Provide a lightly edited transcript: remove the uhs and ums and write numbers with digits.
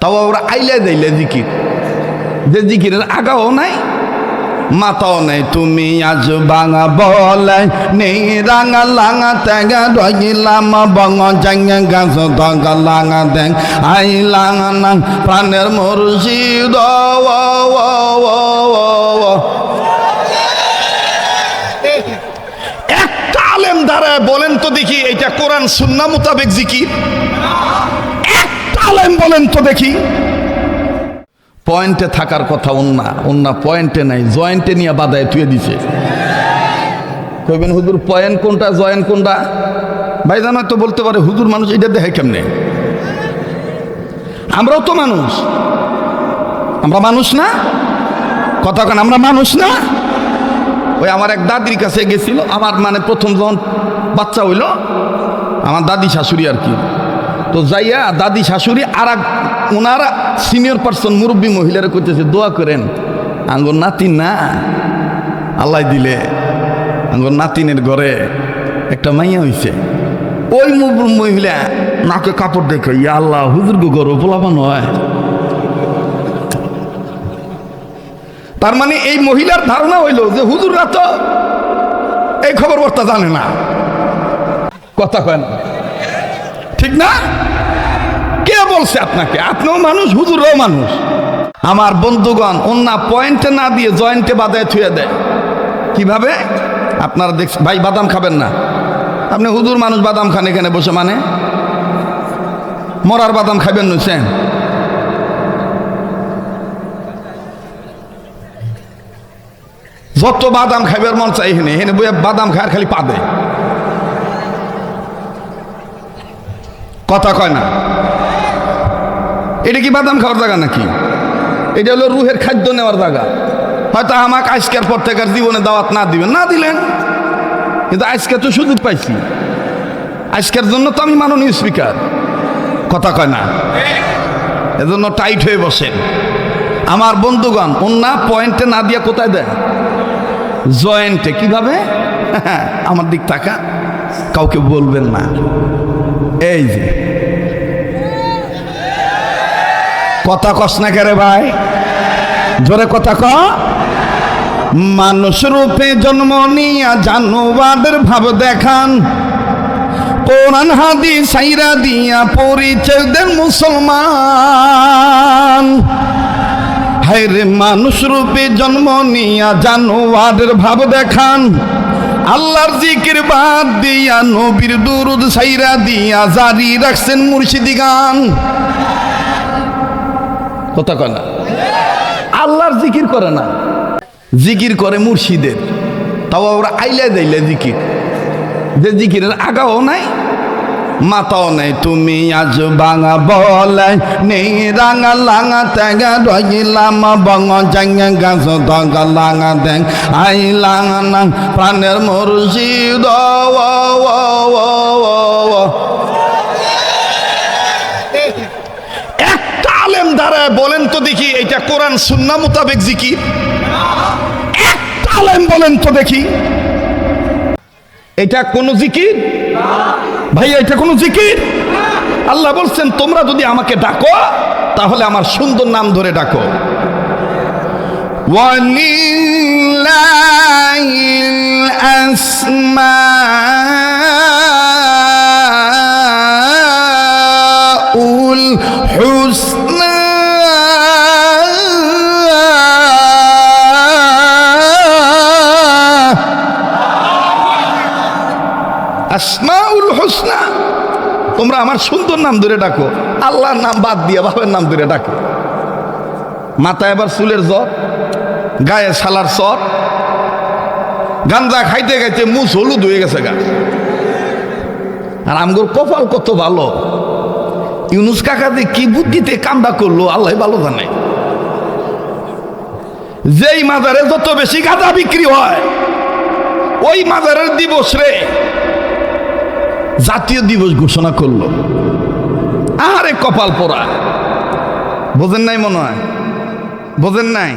তাও ওরা আইলে দিলে জিকির, যে জিকিরের আগাও নাই মাতাও নাই। তুমি আজ বাঙা বলাই নেই রাঙা লাঙা ত্যাগা রইলাম বঙ্গ জাঙ্গা গাছ দঙ্গা লাঙা দেং আই লাঙা নাং প্রাণের মুর্শিদ। একটা আলেম দ্বারায় বলেন তো দেখি এটা কোরআন সুন্নাহ মোতাবেক জিকির? একটা আলেম বলেন তো দেখি। পয়েন্টে থাকার কথা অন্যা পয়েন্টে নাই, জয়েন্টে নিয়ে বাদায় থুয়ে দিছে। কইবেন হুজুর পয়েন্ট কোনটা জয়েন্ট কোনটা? ভাইজান তো বলতে পারে হুজুর মানুষ এটা দেখে কেমনে? আমরাও তো মানুষ, আমরা মানুষ না? কথা কেন আমরা মানুষ না? ওই আমার এক দাদির কাছে গেছিল, আমার মানে প্রথম যখন বাচ্চা হইল আমার দাদি শাশুড়ি আর কি, তো যাইয়া দাদি শাশুড়ি আর ওনারা সিনিয়র পার্সন মুরব্বী মহিলারা কইতেছে দোয়া করেন আঙ্গর নাতিন না আল্লাহ দিলে, আঙ্গর নাতিনের ঘরে একটা মাইয়া হইছে। ওই মহিলা নাকে কাপড় দেখে ইয়া আল্লাহ হুজুর গো গরো পোলাপান হয়। তার মানে এই মহিলার ধারণা হইল যে হুজুররা তো এই খবর বার্তা জানে না। কথা কেন ঠিক না? কে বলছে আপনাকে? আপনিও মানুষ, হুজুরও মানুষ। আমার বন্ধুগণ অন্যা পয়েন্টে না দিয়ে জয়েন্টে বাদায় থুয়ে দেয়। কিভাবে? আপনারা দেখছেন ভাই বাদাম খাবেন না, আপনি হুজুর মানুষ বাদাম খান এখানে বসে, মানে মরার বাদাম খাবেন নইছেন? যত বাদাম খাইবার মন চাই হেনে হেনে বইয়া বাদাম খায় খালি পা দেয়। কথা কয় না? এটা কি বাদাম খাওয়ার জায়গা নাকি? এটা হলো রুহের খাদ্য নেওয়ার জায়গা। হয়তো আমাকে আজকের পর থেকে জীবনে দাওয়াত না দিবেন, না দিলেন, কিন্তু আজকে তো সুযোগ পাইছি, আজকের জন্য তো আমি মাননীয় স্পিকার। কথা কয় না? এজন্য টাইট হয়ে বসেন আমার বন্ধুগণ। অন্য পয়েন্টে না দিয়া কোথায় দেয়? জয়েন্টে। কিভাবে? আমার দিক তাকা, কাউকে বলবেন না। এই যে কথা কস না কে রে ভাই, জোরে কথা ক। মানুষ রূপে জন্ম নিয়া জানোয়ারের ভাব দেখান, কোরআন হাদিস সাইরা দিয়া পরিচয় দেন মুসলমান। হায়রে মানুষ রূপে জন্ম নিয়া জানোয়ারের ভাব দেখান, আল্লাহর জিকির বাদ দিয়া নবীর দুরুদ সাইরা দিয়া জারি রাখছেন মুর্শিদি গান। কথা কয় না? আল্লাহর জিকির করে না, জিকির করে মুর্শিদের। তাও ওরা আইলে দিলে জিকির, যে জিকিরের আগাও নাই মাতাও নাই। তুমি আজ বাঙা বলাই নেই রাঙা লাঙা ত্যাগা রইলাম বঙ্গ জাঙ্গা গাছ দঙ্গা লাঙা দেং আই লাঙা নাং প্রাণের মুর্শিদ। একটা আলেম দ্বারায় বলেন তো দেখি এটা কোরআন সুন্নাহ মোতাবেক জিকির? একটা আলেম বলেন তো দেখি এটা কোন জিকির? ভাই এটা কোন জিকির? আল্লাহ বলছেন তোমরা যদি আমাকে ডাকো তাহলে আমার সুন্দর নাম ধরে ডাকো। ওয়ালিল্লাহিল আসমাউল হুসনা আসমাউল হুসনা, তোমরা আমার সুন্দর নাম ধরে ডাকো। আল্লাহর নাম বাদ দিয়ে বাবার নাম ধরে ডাকো। মাথায় আবার চুলের জ্বর, গায়ে শালার চর, গাঞ্জা খাইতে খাইতে মুছ হলুদ হয়ে গেছে গা। আর আমগোর কপাল কত ভালো, ইউনুস কাকা যে কি বুদ্ধিতে কামটা করলো আল্লাহ ভালো জানে। যেই মাজারে যত বেশি গাঁজা বিক্রি হয় ওই মাজারের দিবস রে জাতীয় দিবস ঘোষণা করলো। আরে কপাল পোড়া, বোঝেন নাই মনে হয়? বোঝেন নাই?